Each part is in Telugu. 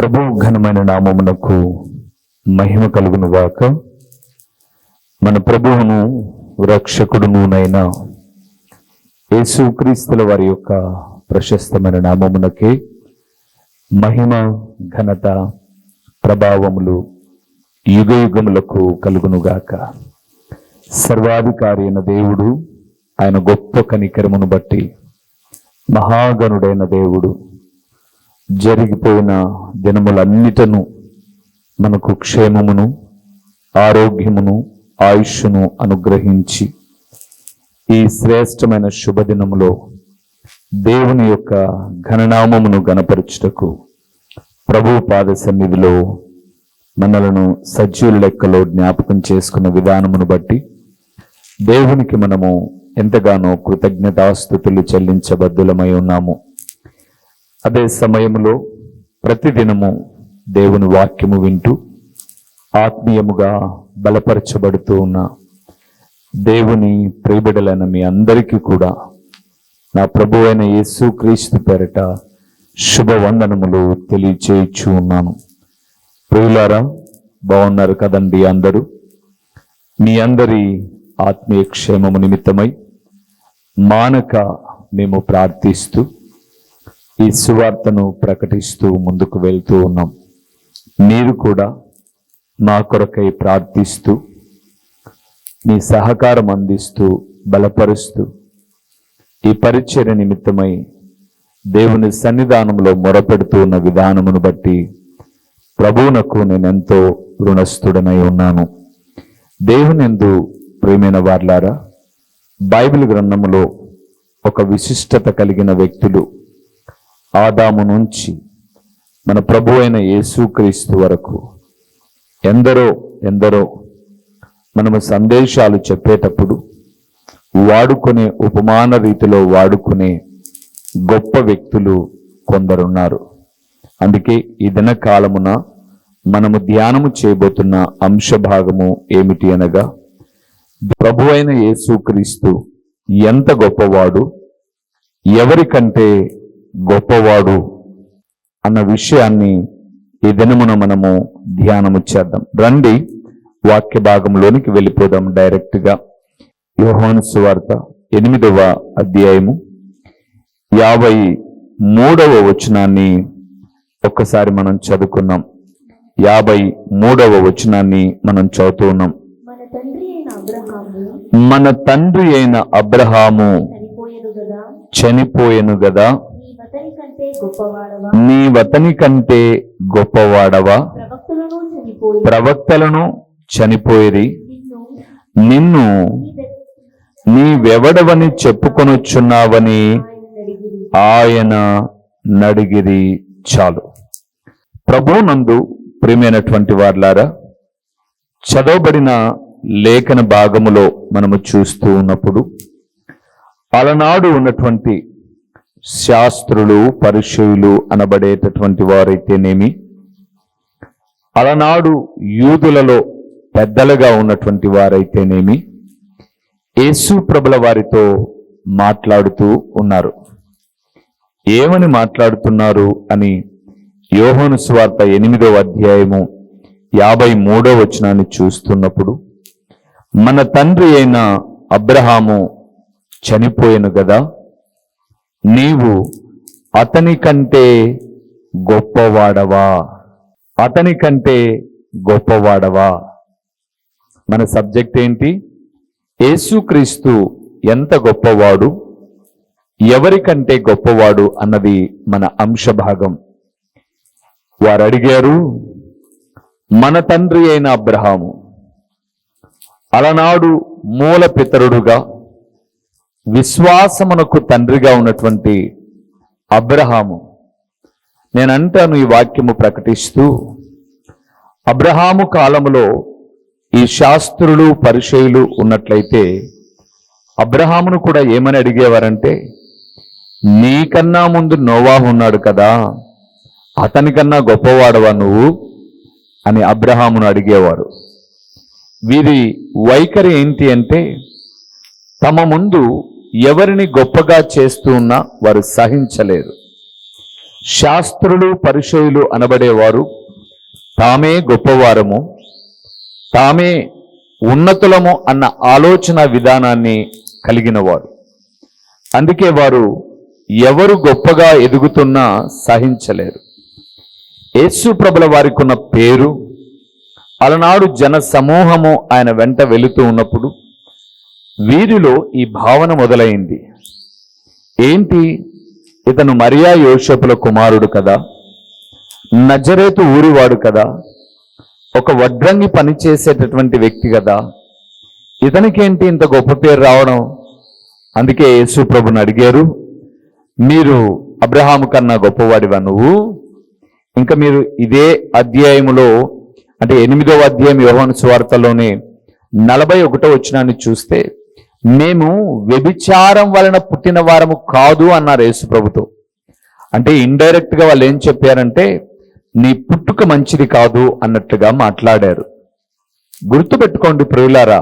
ప్రభు ఘనమైన నామమునకు మహిమ కలుగును గాక. మన ప్రభువును రక్షకుడునునైన యేసుక్రీస్తుల వారి యొక్క ప్రశస్తమైన నామమునకే మహిమ, ఘనత, ప్రభావములు యుగయుగములకు కలుగునుగాక. సర్వాధికారి అయిన దేవుడు, ఆయన గొప్ప కనికరమును బట్టి మహాగణుడైన దేవుడు జరిగిపోయిన దినములన్నిటను మనకు క్షేమమును, ఆరోగ్యమును, ఆయుష్ను అనుగ్రహించి ఈ శ్రేష్టమైన శుభదినములో దేవుని యొక్క ఘననామమును గణపరచుటకు ప్రభు పాద సన్నిధిలో మనలను సజీవుల లెక్కలో జ్ఞాపకం చేసుకున్న విధానమును బట్టి దేవునికి మనము ఎంతగానో కృతజ్ఞతాస్తుతులు చెల్లించబద్దులమై ఉన్నాము. అదే సమయంలో ప్రతిదినము దేవుని వాక్యము వింటూ ఆత్మీయముగా బలపరచబడుతూ ఉన్న దేవుని ప్రియబిడలైన మీ అందరికీ కూడా నా ప్రభు అయిన యేసుక్రీస్తు పేరట శుభవందనములు తెలియచేయచ్చు ఉన్నాను. ప్రియులారా, బాగున్నారు కదండి అందరూ? మీ అందరి ఆత్మీయ క్షేమము నిమిత్తమై మానక మేము ప్రార్థిస్తూ ఈ సువార్తను ప్రకటిస్తూ ముందుకు వెళ్తూ ఉన్నాం. మీరు కూడా మా కొరకై ప్రార్థిస్తూ మీ సహకారం అందిస్తూ బలపరుస్తూ ఈ పరిచర్య నిమిత్తమై దేవుని సన్నిధానంలో మొరపెడుతూ ఉన్న విధానమును బట్టి ప్రభువునకు నేనెంతో రుణస్థుడనై ఉన్నాను. దేవునియందు ప్రియమైన వార్లారా, బైబిల్ గ్రంథములో ఒక విశిష్టత కలిగిన వ్యక్తులు ఆదాము నుంచి మన ప్రభు అయిన యేసుక్రీస్తు వరకు ఎందరో మనము సందేశాలు చెప్పేటప్పుడు వాడుకునే ఉపమాన రీతిలో వాడుకునే గొప్ప వ్యక్తులు కొందరున్నారు. అందుకే ఈ దిన కాలమున మనము ధ్యానము చేయబోతున్న అంశభాగము ఏమిటి అనగా, ప్రభు అయిన యేసుక్రీస్తు ఎంత గొప్పవాడు, ఎవరికంటే గొప్పవాడు అన్న విషయాన్ని ఈ దినమున మనము ధ్యానము చేద్దాం. రండి వాక్య భాగంలోనికి వెళ్ళిపోదాం డైరెక్ట్గా. యోహాను సువార్త 8వ అధ్యాయము 53వ వచనాన్ని ఒక్కసారి మనం చదువుకున్నాం. 53వ వచనాన్ని మనం చదువుతూ ఉన్నాం. మన తండ్రి అయిన అబ్రహాము చనిపోయెను గదా, నీవతని కంటే గొప్పవాడవా? ప్రవక్తలను చనిపోయిరి, నిన్ను నీవెవడవని చెప్పుకొనుచున్నావని ఆయన నడిగిరి. చాలు. ప్రభువునందు ప్రియమైనటువంటి వార్లారా, చదవబడిన లేఖన భాగములో మనము చూస్తూ ఉన్నప్పుడు అలనాడు ఉన్నటువంటి శాస్త్రులు, పరిసయ్యులు అనబడేటటువంటి వారైతేనేమి, అలనాడు యూదులలో పెద్దలుగా ఉన్నటువంటి వారైతేనేమి, యేసు ప్రభుల వారితో మాట్లాడుతూ ఉన్నారు. ఏమని మాట్లాడుతున్నారు అని యోహాను సువార్త 8వ అధ్యాయము 53వ వచనాన్ని చూస్తున్నప్పుడు, మన తండ్రి అయిన అబ్రహాము చనిపోయెను గదా, నీవు అతని కంటే గొప్పవాడవా? అతని కంటే గొప్పవాడవా? మన సబ్జెక్ట్ ఏంటి? యేసుక్రీస్తు ఎంత గొప్పవాడు, ఎవరికంటే గొప్పవాడు అన్నది మన అంశభాగం. వారు అడిగారు, మన తండ్రి అయిన అబ్రహాము, అలనాడు మూల పితరుడుగా విశ్వాసమునకు తండ్రిగా ఉన్నటువంటి అబ్రహాము. నేనంటాను ఈ వాక్యము ప్రకటిస్తూ, అబ్రహాము కాలములో ఈ శాస్త్రులు, పరిసయ్యులు ఉన్నట్లయితే అబ్రహామును కూడా ఏమని అడిగేవారంటే, నీకన్నా ముందు నోవాహు ఉన్నాడు కదా, అతనికన్నా గొప్పవాడవా నువ్వు అని అబ్రహామును అడిగేవారు. వీరి వైఖరి ఏంటి అంటే, తమ ముందు ఎవరిని గొప్పగా చేస్తూ ఉన్నా వారు సహించలేరు. శాస్త్రులు పరిచయులు అనబడేవారు తామే గొప్పవారము, తామే ఉన్నతులము అన్న ఆలోచన విధానాన్ని కలిగిన వారు. అందుకే వారు ఎవరు గొప్పగా ఎదుగుతున్నా సహించలేరు. యేసు ప్రభుల వారికి ఉన్న పేరు, అలనాడు జన సమూహము ఆయన వెంట వెళుతూ ఉన్నప్పుడు వీరిలో ఈ భావన మొదలైంది. ఏంటి, ఇతను మరియా యోసేపుల కుమారుడు కదా, నజరేతు ఊరివాడు కదా, ఒక వడ్రంగి పని చేసేటటువంటి వ్యక్తి కదా, ఇతనికేంటి ఇంత గొప్ప పేరు రావడం? అందుకే యేసు ప్రభుని అడిగారు, మీరు అబ్రహాము కన్నా గొప్పవాడివా నువ్వు? ఇంకా మీరు ఇదే అధ్యాయములో, అంటే 8వ అధ్యాయం యోహాను సువార్తలోనే 41వ వచనాన్ని చూస్తే, మేము వ్యభిచారం వలన పుట్టిన వారము కాదు అన్నారు యేసు ప్రభుతో. అంటే ఇండైరెక్ట్ గా వాళ్ళు ఏం చెప్పారంటే, నీ పుట్టుక మంచిది కాదు అన్నట్లుగా మాట్లాడారు. గుర్తుపెట్టుకోండి ప్రియులారా,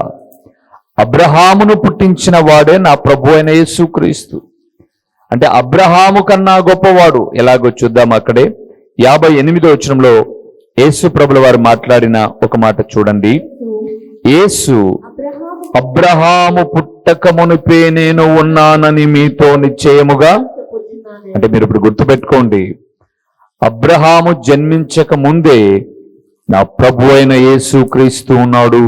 అబ్రహామును పుట్టించిన వాడే నా ప్రభు అయిన యేసుక్రీస్తు. అంటే అబ్రహాము కన్నా గొప్పవాడు. ఎలాగో చూద్దాం. అక్కడే 58వ వచనంలో యేసు ప్రభుల వారు మాట్లాడిన ఒక మాట చూడండి. యేసు, అబ్రహాము పుట్టక మునిపే నేను ఉన్నానని మీతో నిశ్చయముగా. అంటే మీరు ఇప్పుడు గుర్తుపెట్టుకోండి, అబ్రహాము జన్మించక ముందే నా ప్రభు అయిన యేసుక్రీస్తు ఉన్నాడు.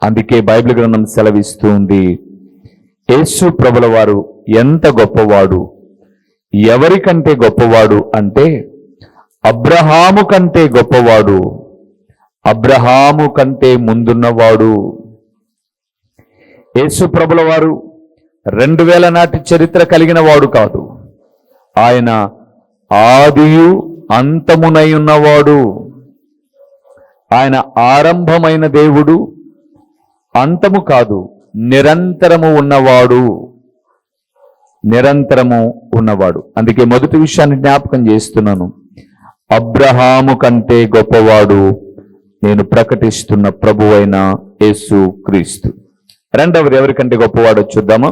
అందుకే బైబిల్ గ్రంథం సెలవిస్తూ ఉంది, యేసు ప్రభుల వారు ఎంత గొప్పవాడు, ఎవరికంటే గొప్పవాడు అంటే అబ్రహాము కంటే గొప్పవాడు, అబ్రహాము కంటే ముందున్నవాడు. యేసు ప్రభుల వారు 2000 నాటి చరిత్ర కలిగిన వాడు కాదు. ఆయన ఆదియు అంతమునై ఉన్నవాడు. ఆయన ఆరంభమైన దేవుడు, అంతము కాదు, నిరంతరము ఉన్నవాడు. నిరంతరము ఉన్నవాడు. అందుకే మొదటి విషయాన్ని జ్ఞాపకం చేస్తున్నాను, అబ్రహాము కంటే గొప్పవాడు నేను ప్రకటిస్తున్న ప్రభువైన యేసు క్రీస్తు. రెండవది ఎవరికంటే గొప్పవాడో చూద్దామా?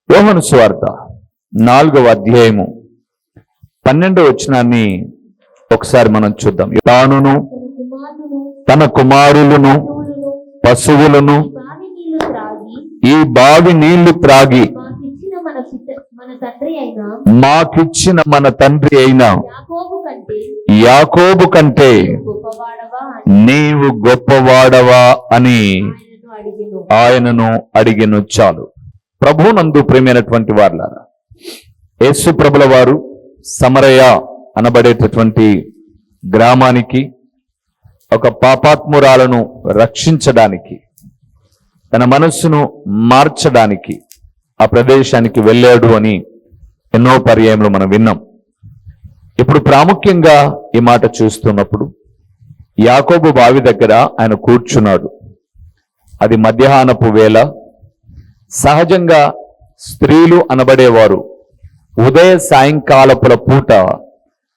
యోహాను సువార్త 4వ అధ్యాయము 12వ వచనాన్ని ఒకసారి మనం చూద్దాం. తానును తన కుమారులను పశువులను ఈ బావి నీళ్లు త్రాగి మాకిచ్చిన మన తండ్రి అయిన యాకోబు కంటే నీవు గొప్పవాడవా అని ఆయనను అడిగెను. చాలు. ప్రభునందు ప్రియమైనటువంటి వారులారా, యేసు ప్రభుల వారు సమరయ అనబడేటటువంటి గ్రామానికి ఒక పాపాత్మురాలను రక్షించడానికి, తన మనస్సును మార్చడానికి ఆ ప్రదేశానికి వెళ్ళాడు అని ఎన్నో పర్యాయములు మనం విన్నాం. ఇప్పుడు ప్రాముఖ్యంగా ఈ మాట చూస్తున్నప్పుడు యాకోబు బావి దగ్గర ఆయన కూర్చున్నాడు. అది మధ్యాహ్నపు వేళ. సహజంగా స్త్రీలు అనబడేవారు ఉదయ సాయంకాలపుల పూట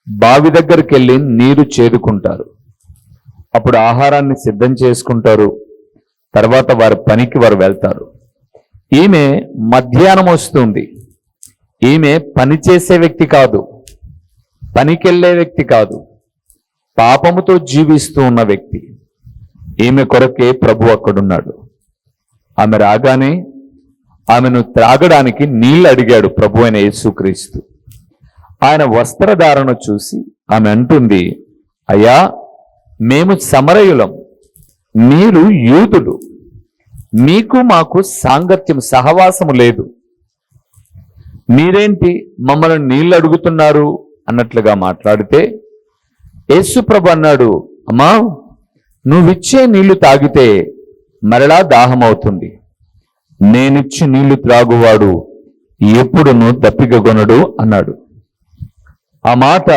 బావి దగ్గరికి వెళ్ళి నీరు చేదుకుంటారు. అప్పుడు ఆహారాన్ని సిద్ధం చేసుకుంటారు. తర్వాత వారి పనికి వారు వెళ్తారు. ఈమె మధ్యాహ్నం వస్తుంది. ఈమె పని చేసే వ్యక్తి కాదు, పనికెళ్ళే వ్యక్తి కాదు, పాపముతో జీవిస్తూ ఉన్న వ్యక్తి. ఈమె కొరకే ప్రభు అక్కడున్నాడు. ఆమె రాగానే ఆమెను త్రాగడానికి నీళ్లు అడిగాడు ప్రభు అయిన యేసుక్రీస్తు. ఆయన వస్త్రధారణ చూసి ఆమె అంటుంది, అయ్యా, మేము సమరయులం, మీరు యూదులు, మీకు మాకు సాంగత్యం సహవాసము లేదు, మీరేంటి మమ్మల్ని నీళ్లు అడుగుతున్నారు అన్నట్లుగా మాట్లాడితే యేసు ప్రభు అన్నాడు, అమ్మా, నువ్విచ్చే నీళ్లు తాగితే మరలా దాహం అవుతుంది. నేనిచ్చి నీళ్లు త్రాగువాడు ఎప్పుడును దప్పికగొనడు అన్నాడు. ఆ మాట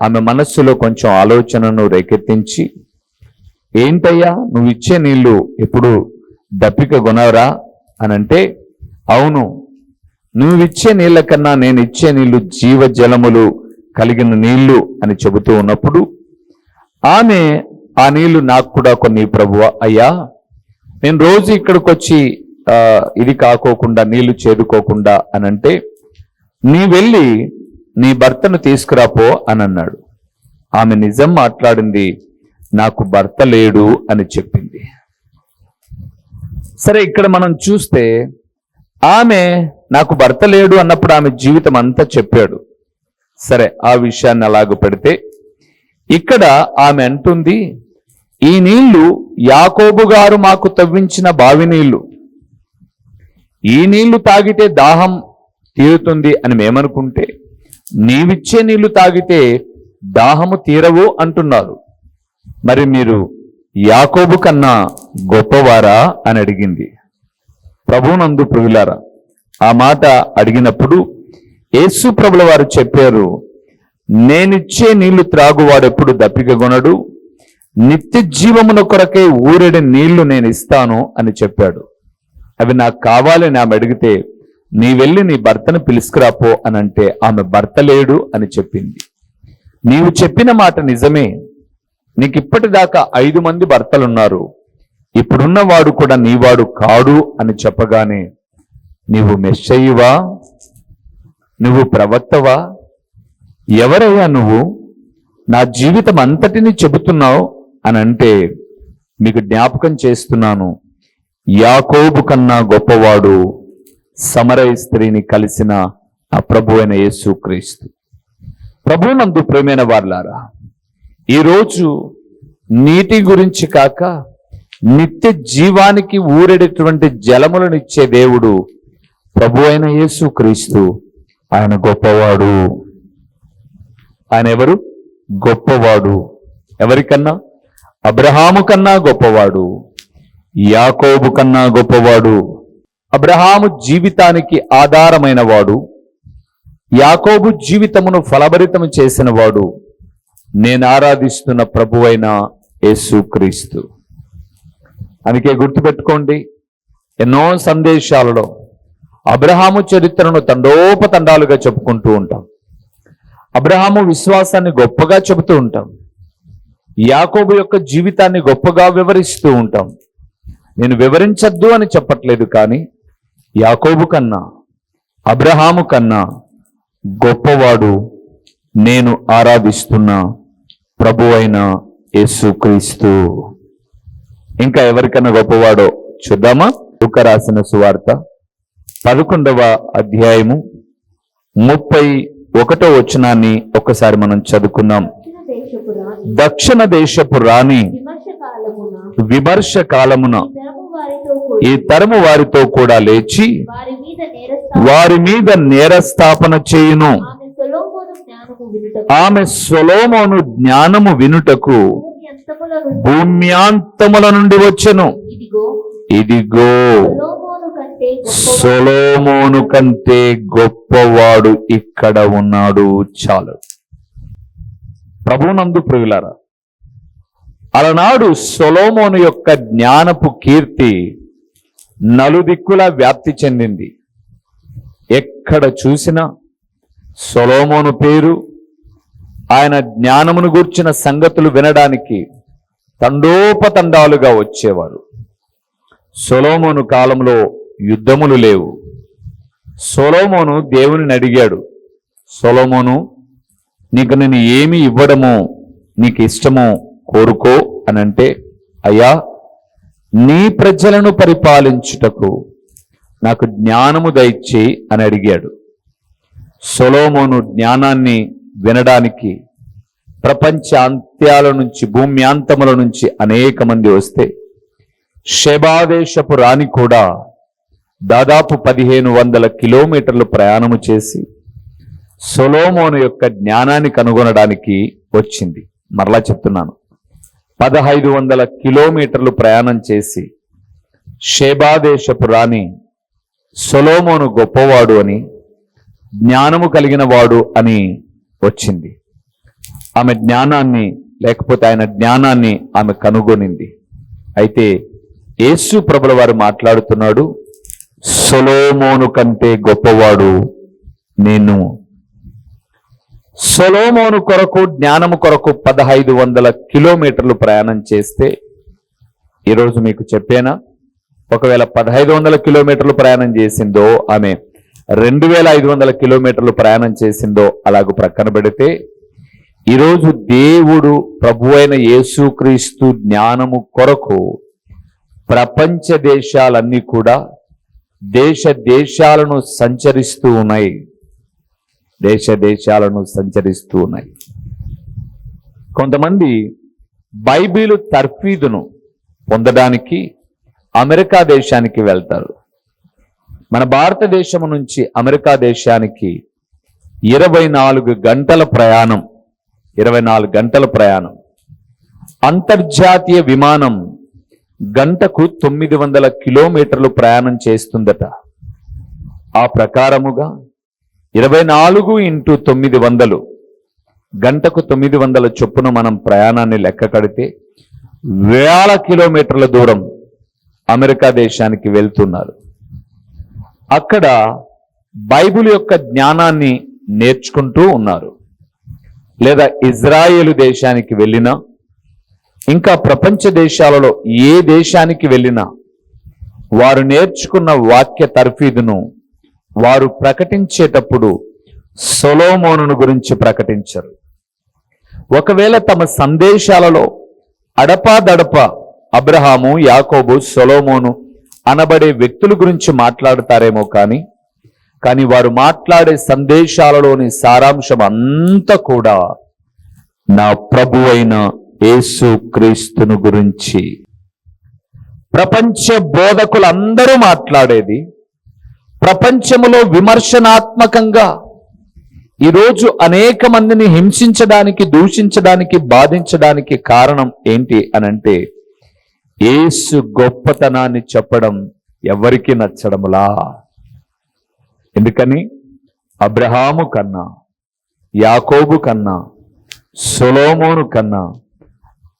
ఆమె మనస్సులో కొంచెం ఆలోచనను రేకెత్తించి, ఏంటయ్యా నువ్వు ఇచ్చే నీళ్లు ఎప్పుడు దప్పికగొనవరా అనంటే, అవును, నువ్విచ్చే నీళ్ల కన్నా నేను ఇచ్చే నీళ్లు జీవజలములు కలిగిన నీళ్లు అని చెబుతూ ఉన్నప్పుడు ఆమె, ఆ నీళ్లు నాకు కూడా కొన్ని ప్రభువా. అయ్యా, నేను రోజు ఇక్కడికి వచ్చి ఇది కాకోకుండా నీళ్లు చేదుకోకుండా అనంటే, నీ వెళ్ళి నీ భర్తను తీసుకురాపో అని అన్నాడు. ఆమె నిజం మాట్లాడింది, నాకు భర్త లేడు అని చెప్పింది. సరే, ఇక్కడ మనం చూస్తే ఆమె నాకు భర్త లేడు అన్నప్పుడు ఆమె జీవితం అంతా చెప్పాడు. సరే, ఆ విషయాన్ని అలాగ పెడితే ఇక్కడ ఆమె అంటుంది, ఈ నీళ్లు యాకోబు గారు మాకు తవ్వించిన బావి నీళ్లు, ఈ నీళ్లు తాగితే దాహం తీరుతుంది అని మేమనుకుంటే నీవిచ్చే నీళ్లు తాగితే దాహము తీరవు అంటున్నారు. మరి మీరు యాకోబు కన్నా గొప్పవారా అని అడిగింది. ప్రభువునందు ప్రియులారా, ఆ మాట అడిగినప్పుడు యేసు ప్రభుల వారు చెప్పారు, నేనిచ్చే నీళ్లు త్రాగువాడెప్పుడు దప్పికగొనడు, నిత్య జీవమున కొరకే ఊరెడి నీళ్లు నేను ఇస్తాను అని చెప్పాడు. అవి నాకు కావాలని ఆమె అడిగితే, నీ వెళ్ళి నీ భర్తను పిలుసుకురాపో అని అంటే ఆమె భర్త లేడు అని చెప్పింది. నీవు చెప్పిన మాట నిజమే, నీకు ఇప్పటిదాకా 5 మంది భర్తలున్నారు, ఇప్పుడున్నవాడు కూడా నీవాడు కాడు అని చెప్పగానే, నీవు మెస్సయ్యవా, నువ్వు ప్రవక్తవా, ఎవరయ్యా నువ్వు, నా జీవితం అంతటిని చెబుతున్నావు అని అంటే, మీకు జ్ఞాపకం చేస్తున్నాను, యాకోబు కన్నా గొప్పవాడు సమరయ స్త్రీని కలిసిన ఆ ప్రభు అయిన యేసుక్రీస్తు. ప్రభువునందు ప్రియమైన వారలారా, ఈరోజు నీటి గురించి కాక నిత్య జీవానికి ఊరెడేటువంటి జలములను ఇచ్చే దేవుడు ప్రభు అయిన యేసుక్రీస్తు. ఆయన గొప్పవాడు. ఆయన ఎవరు? గొప్పవాడు. ఎవరికన్నా? అబ్రహాము కన్నా గొప్పవాడు, యాకోబు కన్నా గొప్పవాడు. అబ్రహాము జీవితానికి ఆధారమైన వాడు, యాకోబు జీవితమును ఫలభరితము చేసిన వాడు నేను ఆరాధిస్తున్న ప్రభువైన యేసుక్రీస్తు. అందుకే గుర్తుపెట్టుకోండి, ఎన్నో సందేశాలలో అబ్రహాము చరిత్రను తండోపతండాలుగా చెప్పుకుంటూ ఉంటాం. అబ్రహాము విశ్వాసాన్ని గొప్పగా చెబుతూ ఉంటాం. యాకోబు యొక్క జీవితాన్ని గొప్పగా వివరిస్తూ ఉంటాం. నేను వివరించద్దు అని చెప్పట్లేదు, కానీ యాకోబు కన్నా అబ్రహాము కన్నా గొప్పవాడు నేను ఆరాధిస్తున్న ప్రభు అయిన యేసుక్రీస్తు. ఇంకా ఎవరికన్నా గొప్పవాడో చూద్దామా? లూకా రాసిన సువార్త 11వ అధ్యాయము 31వ వచనాన్ని ఒక్కసారి మనం చదువుకుందాం. దక్షిణ దేశపు రాణి విమర్శ కాలమున ఈ తరము వారితో కూడా లేచి వారి మీద నేరస్థాపన చేయును. ఆమె సొలొమోను జ్ఞానము వినుటకు భూమ్యాంతముల నుండి వచ్చెను. ఇదిగో సొలొమోను కంటే గొప్పవాడు ఇక్కడ ఉన్నాడు. చాలు. ప్రభువునందు ప్రియులారా, అలనాడు సొలొమోను యొక్క జ్ఞానపు కీర్తి నలుదిక్కులా వ్యాప్తి చెందింది. ఎక్కడ చూసినా సొలొమోను పేరు, ఆయన జ్ఞానమును గూర్చిన సంగతులు వినడానికి తండోపతండాలుగా వచ్చేవారు. సొలొమోను కాలంలో యుద్ధములు లేవు. సొలొమోను దేవునిని అడిగాడు, సొలొమోను, నీకు నేను ఏమి ఇవ్వడమో నీకు ఇష్టమో కోరుకో అని అంటే, అయ్యా, నీ ప్రజలను పరిపాలించుటకు నాకు జ్ఞానము దయచేయి అని అడిగాడు. సొలొమోను జ్ఞానాన్ని వినడానికి ప్రపంచ అంత్యాల నుంచి, భూమ్యాంతముల నుంచి అనేక మంది వస్తే షెబాదేశపు రాణి కూడా దాదాపు 1500 కిలోమీటర్లు ప్రయాణము చేసి సొలొమోను యొక్క జ్ఞానాన్ని కనుగొనడానికి వచ్చింది. మరలా చెప్తున్నాను, 1500 కిలోమీటర్లు ప్రయాణం చేసి షెబాదేశపు రాణి సొలొమోను గొప్పవాడు అని, జ్ఞానము కలిగిన వాడు అని వచ్చింది. ఆమె జ్ఞానాన్ని, లేకపోతే ఆయన జ్ఞానాన్ని ఆమె కనుగొనింది. అయితే యేసు ప్రభుల వారు మాట్లాడుతున్నాడు, సొలొమోను కంటే గొప్పవాడు నేను. సొలొమోను కొరకు, జ్ఞానము కొరకు 1500 కిలోమీటర్లు ప్రయాణం చేస్తే, ఈరోజు మీకు చెప్పేనా, ఒకవేళ 1500 కిలోమీటర్లు ప్రయాణం చేసిందో ఆమె 2500 కిలోమీటర్లు ప్రయాణం చేసిందో అలాగూ ప్రక్కన పెడితే, ఈరోజు దేవుడు ప్రభువైన యేసుక్రీస్తు జ్ఞానము కొరకు ప్రపంచ దేశాలన్నీ కూడా దేశాలను సంచరిస్తూ ఉన్నాయి. దేశాలను సంచరిస్తూ ఉన్నాయి. కొంతమంది బైబిలు తర్ఫీదును పొందడానికి అమెరికా దేశానికి వెళ్తారు. మన భారతదేశం నుంచి అమెరికా దేశానికి 24 గంటల ప్రయాణం. 24 గంటల ప్రయాణం. అంతర్జాతీయ విమానం గంటకు 900 కిలోమీటర్లు ప్రయాణం చేస్తుందట. ఆ ప్రకారముగా 24 × 900 గంటకు 900 చొప్పున మనం ప్రయాణాన్ని లెక్క కడితే వేల కిలోమీటర్ల దూరం అమెరికా దేశానికి వెళ్తున్నారు. అక్కడ బైబిల్ యొక్క జ్ఞానాన్ని నేర్చుకుంటూ ఉన్నారు. లేదా ఇజ్రాయేలు దేశానికి వెళ్ళినా, ఇంకా ప్రపంచ దేశాలలో ఏ దేశానికి వెళ్ళినా వారు నేర్చుకున్న వాక్య తర్ఫీదును వారు ప్రకటించేటప్పుడు సొలొమోనును గురించి ప్రకటించరు. ఒకవేళ తమ సందేశాలలో అడపాదడప అబ్రహాము, యాకోబు, సొలొమోను అనబడే వ్యక్తుల గురించి మాట్లాడతారేమో కానీ వారు మాట్లాడే సందేశాలలోని సారాంశం అంతా కూడా నా ప్రభువైన యేసుక్రీస్తును గురించి. ప్రపంచ బోధకులందరూ మాట్లాడేది ప్రపంచములో విమర్శనాత్మకంగా ఈరోజు అనేక మందిని హింసించడానికి, దూషించడానికి, బాధించడానికి కారణం ఏంటి అనంటే యేసు గొప్పతనాన్ని చెప్పడం ఎవరికి నచ్చడములా. ఎందుకని అబ్రహాము కన్నా, యాకోబు కన్నా, సొలొమోను కన్నా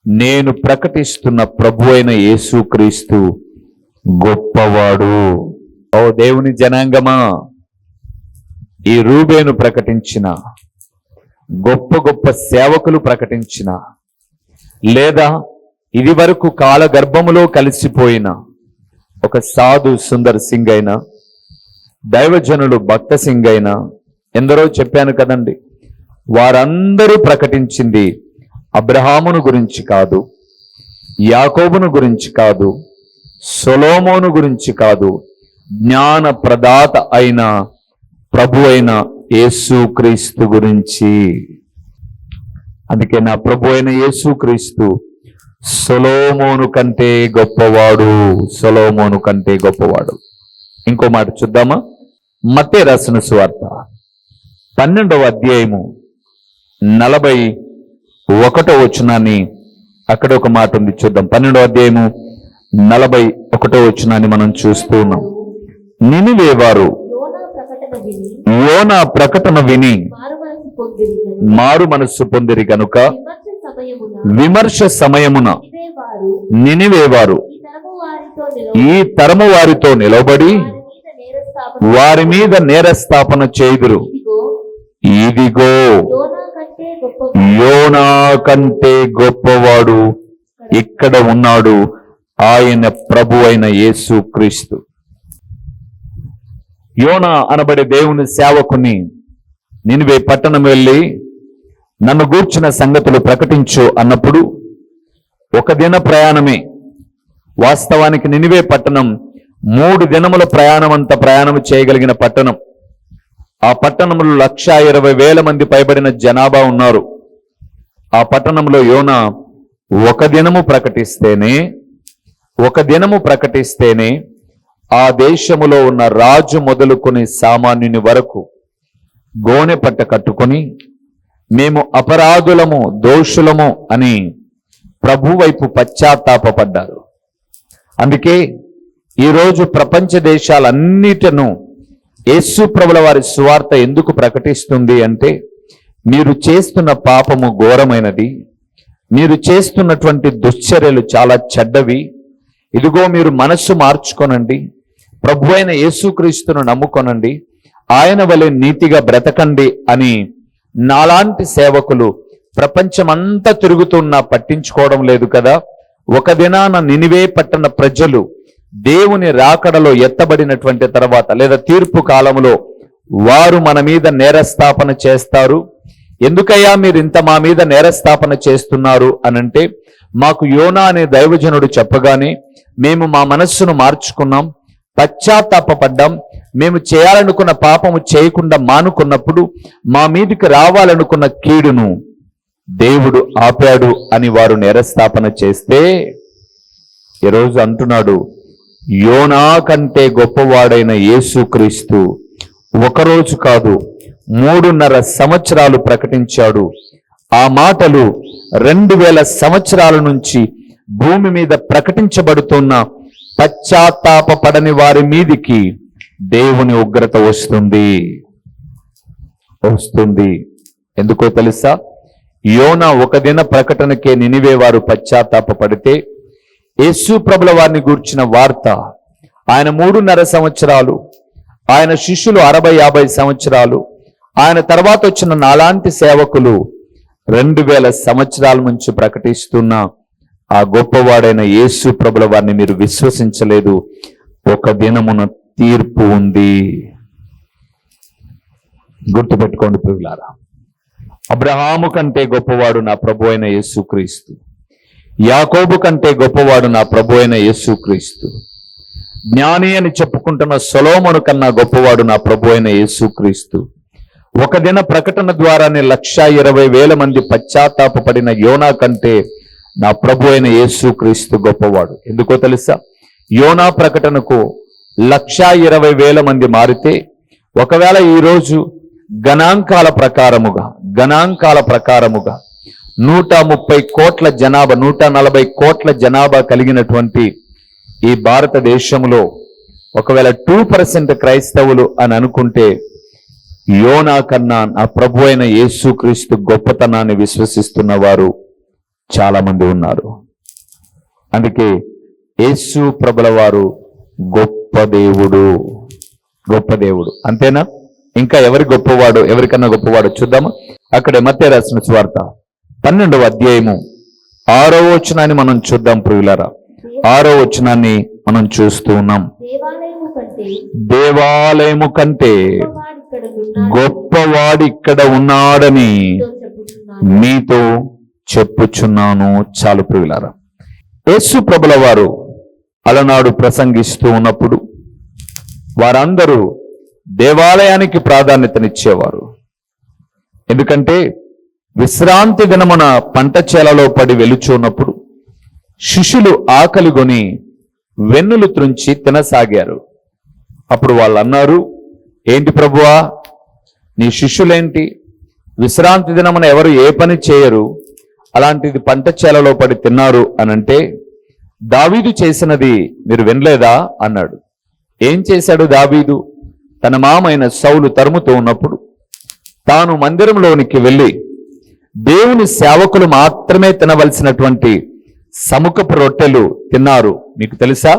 నేను ప్రకటిస్తున్న ప్రభువైన యేసుక్రీస్తు గొప్పవాడు. ఓ దేవుని జనాంగమా, ఈ రూబేను ప్రకటించిన, గొప్ప గొప్ప సేవకులు ప్రకటించిన, లేదా ఇది వరకు కాలగర్భములో కలిసిపోయిన ఒక సాధు సుందర్ సింగ్ అయినా, దైవజనులు భక్త సింగ్ అయినా, ఎందరో చెప్పాను కదండి, వారందరూ ప్రకటించింది అబ్రహామును గురించి కాదు, యాకోబును గురించి కాదు, సొలొమోను గురించి కాదు, జ్ఞాన ప్రదాత అయిన ప్రభు అయిన యేసుక్రీస్తు గురించి. అందుకే నా ప్రభు అయిన యేసుక్రీస్తు సొలొమోను కంటే గొప్పవాడు. సొలొమోను కంటే గొప్పవాడు. ఇంకో మాట చూద్దామా? మత్తయి రాసిన సువార్త 12వ అధ్యాయము 41వ వచనాన్ని, అక్కడ ఒక మాట ఉంది, చూద్దాం. 12వ అధ్యాయము 41వ వచనాన్ని మనం చూస్తూ ఉన్నాం. నినివే వారు యోనా ప్రకటన విని మారు మనస్సు పొందిరి గనుక విమర్శ సమయమున నినివే వారు ఈ తరము వారితో నిలబడి వారి మీద నేరస్థాపన చేయుదురు. ఇదిగో యోనా కంటే గొప్పవాడు ఇక్కడ ఉన్నాడు, ఆయన ప్రభు అయిన యేసుక్రీస్తు. యోనా అనబడే దేవుని సేవకుని నినివే పట్టణం వెళ్ళి నన్ను గూర్చిన సంగతులు ప్రకటించు అన్నప్పుడు ఒక దిన ప్రయాణమే. వాస్తవానికి నినివే పట్టణం 3 దినముల ప్రయాణం చేయగలిగిన పట్టణం. ఆ పట్టణంలో 1,20,000 మంది పైబడిన జనాభా ఉన్నారు. ఆ పట్టణంలో యోనా ఒక దినము ప్రకటిస్తేనే ఆ దేశములో ఉన్న రాజు మొదలుకొని సామాన్యుని వరకు గోనె పట్ట కట్టుకొని మేము అపరాధులము, దోషులము అని ప్రభు వైపు పశ్చాత్తాపడ్డారు. అందుకే ఈరోజు ప్రపంచ దేశాలన్నిటిను యేసు ప్రభుల వారి సువార్త ఎందుకు ప్రకటిస్తుంది అంటే, మీరు చేస్తున్న పాపము ఘోరమైనది, మీరు చేస్తున్నటువంటి దుశ్చర్యలు చాలా చెడ్డవి, ఇదిగో మీరు మనస్సు మార్చుకొనండి, ప్రభు అయిన యేసుక్రీస్తును నమ్ముకొనండి, ఆయన వలె నీతిగా బ్రతకండి అని నాలాంటి సేవకులు ప్రపంచమంతా తిరుగుతున్నా పట్టించుకోవడం లేదు కదా. ఒక దినాన నినివే పట్టణ ప్రజలు దేవుని రాకడలో ఎత్తబడినటువంటి తర్వాత, లేదా తీర్పు కాలంలో వారు మన మీద నేరస్థాపన చేస్తారు. ఎందుకయ్యా మీరు ఇంత మా మీద నేరస్థాపన చేస్తున్నారు అనంటే, మాకు యోనా అనే దైవజనుడు చెప్పగానే మేము మా మనస్సును మార్చుకున్నాం, పశ్చాత్తాపడ్డాం. మేము చేయాలనుకున్న పాపము చేయకుండా మానుకున్నప్పుడు మా మీదికి రావాలనుకున్న కీడును దేవుడు ఆపాడు అని వారు నేరస్థాపన చేస్తే, ఈరోజు అంటున్నాడు, యోనా కంటే గొప్పవాడైన యేసుక్రీస్తు ఒకరోజు కాదు 3.5 సంవత్సరాలు ప్రకటించాడు. ఆ మాటలు 2000 సంవత్సరాల నుంచి భూమి మీద ప్రకటించబడుతున్న పశ్చాత్తాపపడని వారి మీదికి దేవుని ఉగ్రత వస్తుంది. ఎందుకో తెలుసా? యోనా ఒక దిన ప్రకటనకే నినివే వారు పశ్చాత్తాపపడితే, యేసు ప్రభుల వారిని గూర్చిన వార్త ఆయన 3.5 సంవత్సరాలు, ఆయన శిష్యులు 60-50 సంవత్సరాలు, ఆయన తర్వాత వచ్చిన నాలాంటి సేవకులు 2000 సంవత్సరాల నుంచి ప్రకటిస్తున్న ఆ గొప్పవాడైన యేసు ప్రభుల వారిని మీరు విశ్వసించలేదు. ఒక దినమున తీర్పు ఉంది. గుర్తుపెట్టుకోండి ప్రియులారా, అబ్రహాము కంటే గొప్పవాడు నా ప్రభు అయిన యేసుక్రీస్తు, యాకోబు కంటే గొప్పవాడు నా ప్రభు అయిన యేసుక్రీస్తు, జ్ఞాని అని చెప్పుకుంటున్న సొలొమోను కన్నా గొప్పవాడు నా ప్రభు అయిన యేసుక్రీస్తు. ఒక దిన ప్రకటన ద్వారానే 120,000 మంది పశ్చాత్తాపపడిన యోనా కంటే నా ప్రభు అయిన యేసుక్రీస్తు గొప్పవాడు. ఎందుకో తెలుసా? యోనా ప్రకటనకు 120,000 మంది మారితే, ఒకవేళ ఈరోజు గణాంకాల ప్రకారముగా 130 కోట్ల జనాభా, 140 కోట్ల జనాభా కలిగినటువంటి ఈ భారతదేశంలో ఒకవేళ 2% క్రైస్తవులు అని అనుకుంటే, యోనా కన్నా నా ప్రభు అయిన యేసుక్రీస్తు గొప్పతనాన్ని విశ్వసిస్తున్న వారు చాలా మంది ఉన్నారు. అందుకే యేసు ప్రభుల వారు గొప్ప దేవుడు. అంతేనా? ఇంకా ఎవరి గొప్పవాడు, ఎవరికన్నా గొప్పవాడు చూద్దామా? అక్కడే మత్తయి రాసిన సువార్త 12వ అధ్యాయము 6వ వచనాన్ని మనం చూద్దాం ప్రియులారా. 6వ వచనాన్ని మనం చూస్తూ ఉన్నాం. దేవాలయము కంటే గొప్పవాడు ఇక్కడ ఉన్నాడని మీతో చెప్పుచున్నాను. చాలు ప్రియులారా, యేసు ప్రభుల వారు అలనాడు ప్రసంగిస్తూ ఉన్నప్పుడు వారందరూ దేవాలయానికి ప్రాధాన్యతనిచ్చేవారు. ఎందుకంటే విశ్రాంతి దినమున పంట చేలలో పడి వెలుచున్నప్పుడు శిష్యులు ఆకలిగొని వెన్నులు త్రుంచి తినసాగారు. అప్పుడు వాళ్ళు అన్నారు, ఏంటి ప్రభువా, నీ శిష్యులేంటి విశ్రాంతి దినమున ఎవరు ఏ పని చేయరు, అలాంటిది పంట చేలలో పడి తిన్నారు అనంటే, దావీదు చేసినది మీరు వినలేదా అన్నాడు. ఏం చేశాడు దావీదు? తన మామైన సౌలు తరుముతూ ఉన్నప్పుడు తాను మందిరంలోనికి వెళ్ళి దేవుని సేవకులు మాత్రమే తినవలసినటువంటి సముఖపు రొట్టెలు తిన్నారు. మీకు తెలుసా?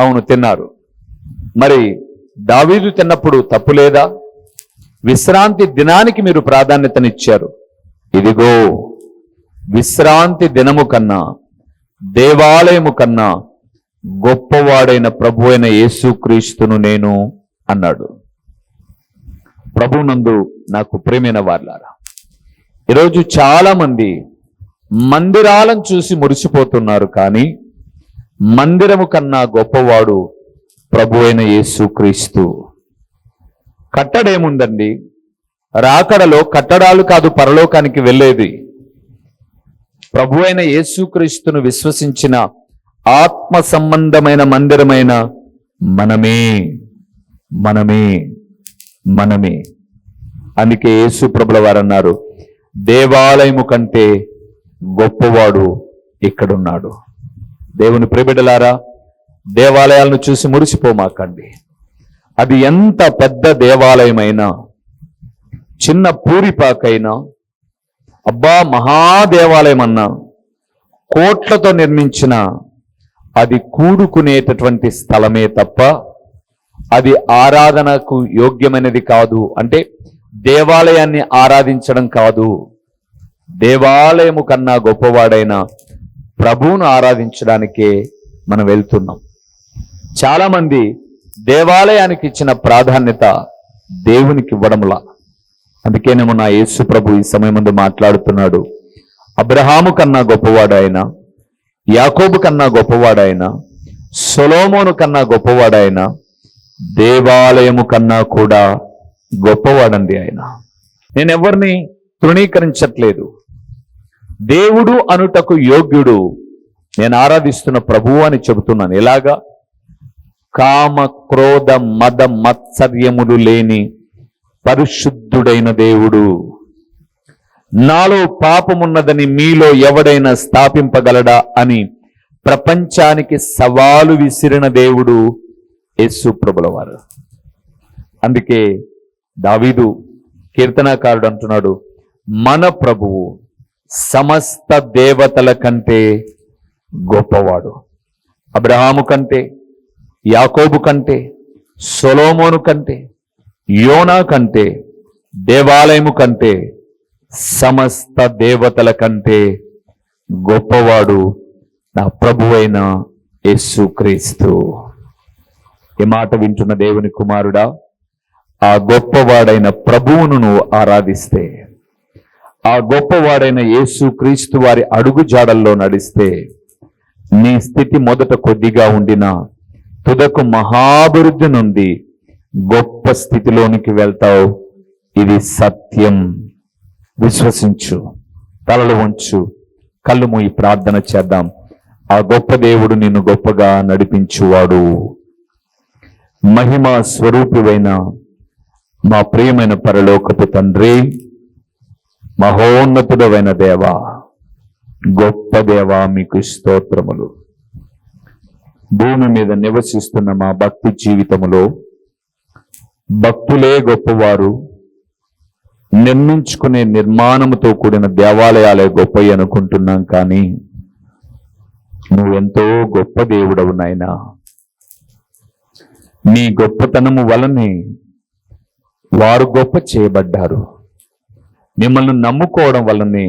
అవును, తిన్నారు. మరి దావీదు తిన్నప్పుడు తప్పు లేదా? విశ్రాంతి దినానికి మీరు ప్రాధాన్యతనిచ్చారు. ఇదిగో విశ్రాంతి దినము కన్నా దేవాలయము కన్నా గొప్పవాడైన ప్రభు అయిన యేసుక్రీస్తును నేను అన్నాడు. ప్రభునందు నాకు ప్రియమైన వారలారా, ఈరోజు చాలా మంది మందిరాలను చూసి మురిసిపోతున్నారు, కానీ మందిరము కన్నా గొప్పవాడు ప్రభు అయిన యేసుక్రీస్తు. కట్టడేముందండి? రాకడలో కట్టడాలు కాదు పరలోకానికి వెళ్ళేది. ప్రభు అయిన యేసుక్రీస్తును విశ్వసించిన ఆత్మ సంబంధమైన మందిరమైన మనమే. అందుకే యేసు ప్రభుల వారు అన్నారు, దేవాలయము కంటే గొప్పవాడు ఇక్కడున్నాడు. దేవుని ప్రియబిడ్డలారా, దేవాలయాలను చూసి మురిసిపోమాకండి. అది ఎంత పెద్ద దేవాలయమైనా, చిన్న పూరిపాకైనా, అబ్బా మహాదేవాలయం అన్నా, కోట్లతో నిర్మించిన అది కూడుకునేటటువంటి స్థలమే తప్ప అది ఆరాధనకు యోగ్యమైనది కాదు. అంటే దేవాలయాన్ని ఆరాధించడం కాదు. దేవాలయము కన్నా గొప్పవాడైన ప్రభువును ఆరాధించడానికే మనం వెళ్తున్నాం. చాలామంది దేవాలయానికి ఇచ్చిన ప్రాధాన్యత దేవునికి ఇవ్వడంలా. అందుకేనేమో నా యేసు ప్రభు ఈ సమయం ముందు మాట్లాడుతున్నాడు. అబ్రహాము కన్నా గొప్పవాడాయన, యాకోబు కన్నా గొప్పవాడాయన, సొలొమోను కన్నా గొప్పవాడాయన, దేవాలయము కన్నా కూడా గొప్పవాడండి ఆయన. నేను ఎవరిని తృణీకరించట్లేదు. దేవుడు అనుటకు యోగ్యుడు నేను ఆరాధిస్తున్న ప్రభువు అని చెబుతున్నాను. ఎలాగా? కామ క్రోధ మద మత్సర్యములు లేని పరిశుద్ధుడైన దేవుడు. నాలో పాపమున్నదని మీలో ఎవడైనా స్థాపింపగలడా అని ప్రపంచానికి సవాలు విసిరిన దేవుడు యేసు ప్రభుల వారు. అందుకే దావీదు కీర్తనాకారుడు అంటున్నాడు, మన ప్రభువు సమస్త దేవతల కంటే గొప్పవాడు. అబ్రహాము కంటే, యాకోబు కంటే, సొలొమోను కంటే, యోనా కంటే, దేవాలయము కంటే, సమస్త దేవతల కంటే గొప్పవాడు నా ప్రభువైన యేసుక్రీస్తు. ఈ మాట వింటున్న దేవుని కుమారుడా, ఆ గొప్పవాడైన ప్రభువును నువ్వు ఆరాధిస్తే, ఆ గొప్పవాడైన యేసుక్రీస్తు వారి అడుగు జాడల్లో నడిస్తే, నీ స్థితి మొదట కొద్దిగా ఉండినా తుదకు మహాభివృద్ధి నుండి గొప్ప స్థితిలోనికి వెళ్తావు. ఇది సత్యం. విశ్వసించు. తలలు వంచు, కళ్ళు మూయి ప్రార్థన చేద్దాం. ఆ గొప్ప దేవుడు నిన్ను గొప్పగా నడిపించువాడు. మహిమ స్వరూపివైన మా ప్రియమైన పరలోకపు తండ్రి, మహోన్నతుడమైన దేవా, గొప్ప దేవా, మీకు స్తోత్రములు. భూమి మీద నివసిస్తున్న మా భక్తి జీవితములో భక్తులే గొప్పవారు, నిర్మించుకునే నిర్మాణముతో కూడిన దేవాలయాలే గొప్పవి అనుకుంటున్నాం. కానీ నువ్వెంతో గొప్ప దేవుడవు నాయనా. నీ గొప్పతనము వలనే వారు గొప్ప చేయబడ్డారు. మిమ్మల్ని నమ్ముకోవడం వల్లనే,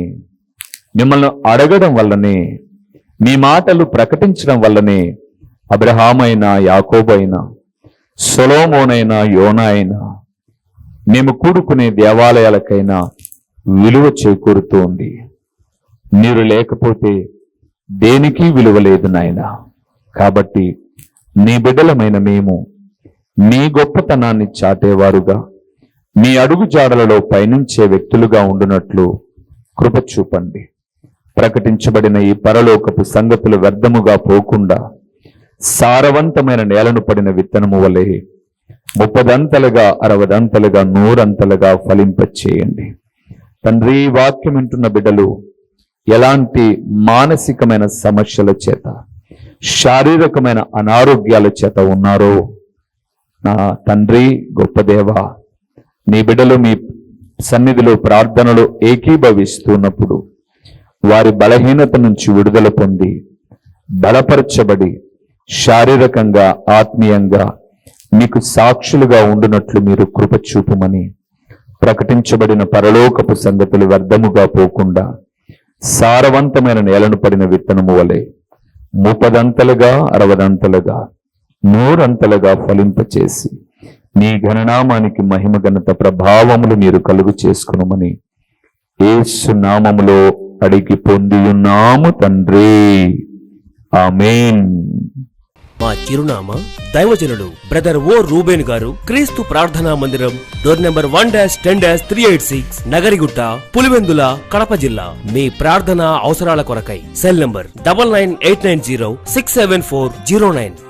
మిమ్మల్ని అడగడం వల్లనే, మీ మాటలు ప్రకటించడం వల్లనే అబ్రహామైనా, యాకోబైనా, సొలొమోనైనా, యోనా అయినా మేము కూడుకునే దేవాలయాలకైనా విలువ చేకూరుతోంది. మీరు లేకపోతే దేనికి విలువ లేదు నాయన. కాబట్టి నీ బిడ్డలమైన మేము మీ గొప్పతనాన్ని చాటేవారుగా, మీ అడుగు జాడలలో పయనించే వ్యక్తులుగా ఉండునట్లు కృప చూపండి. ప్రకటించబడిన ఈ పరలోకపు సంగతులు వ్యర్థముగా పోకుండా సారవంతమైన నేలను పడిన విత్తనము వలె 30 60 100 ఫలింపచేయండి. తండ్రి, వాక్యం వింటున్న బిడ్డలు ఎలాంటి మానసికమైన సమస్యల చేత, శారీరకమైన అనారోగ్యాల చేత ఉన్నారో నా తండ్రి, గొప్ప దేవా, నీ బిడ్డలు మీ సన్నిధిలో ప్రార్థనలో ఏకీభవిస్తున్నప్పుడు వారి బలహీనత నుంచి విడుదల పొంది బలపరచబడి శారీరకంగా, ఆత్మీయంగా మీకు సాక్షులుగా ఉండునట్లు మీరు కృప చూపుమని, ప్రకటించబడిన పరలోకపు సంగతులు వ్యర్థముగా పోకుండా సారవంతమైన నేలను పడిన విత్తనము వలె 30 60 100 ఫలింపచేసి నీ ఘననామానికి మహిమ ఘనత ప్రభావములు మీరు కలుగు చేసుకునమని యేసు నామములో అడిగి పొందియున్నాము తండ్రి. ఆమేన్. మా చిరునామా దైవజనులు బ్రదర్ ఓ రూబేన్ గారు, క్రీస్తు ప్రార్థనా మందిరం, డోర్ నెంబర్ 1-10-386, నగరిగుట్ట, పులివెందుల, కడప జిల్లా. మీ ప్రార్థనా అవసరాల కొరకై సెల్ నంబర్ 9989067409.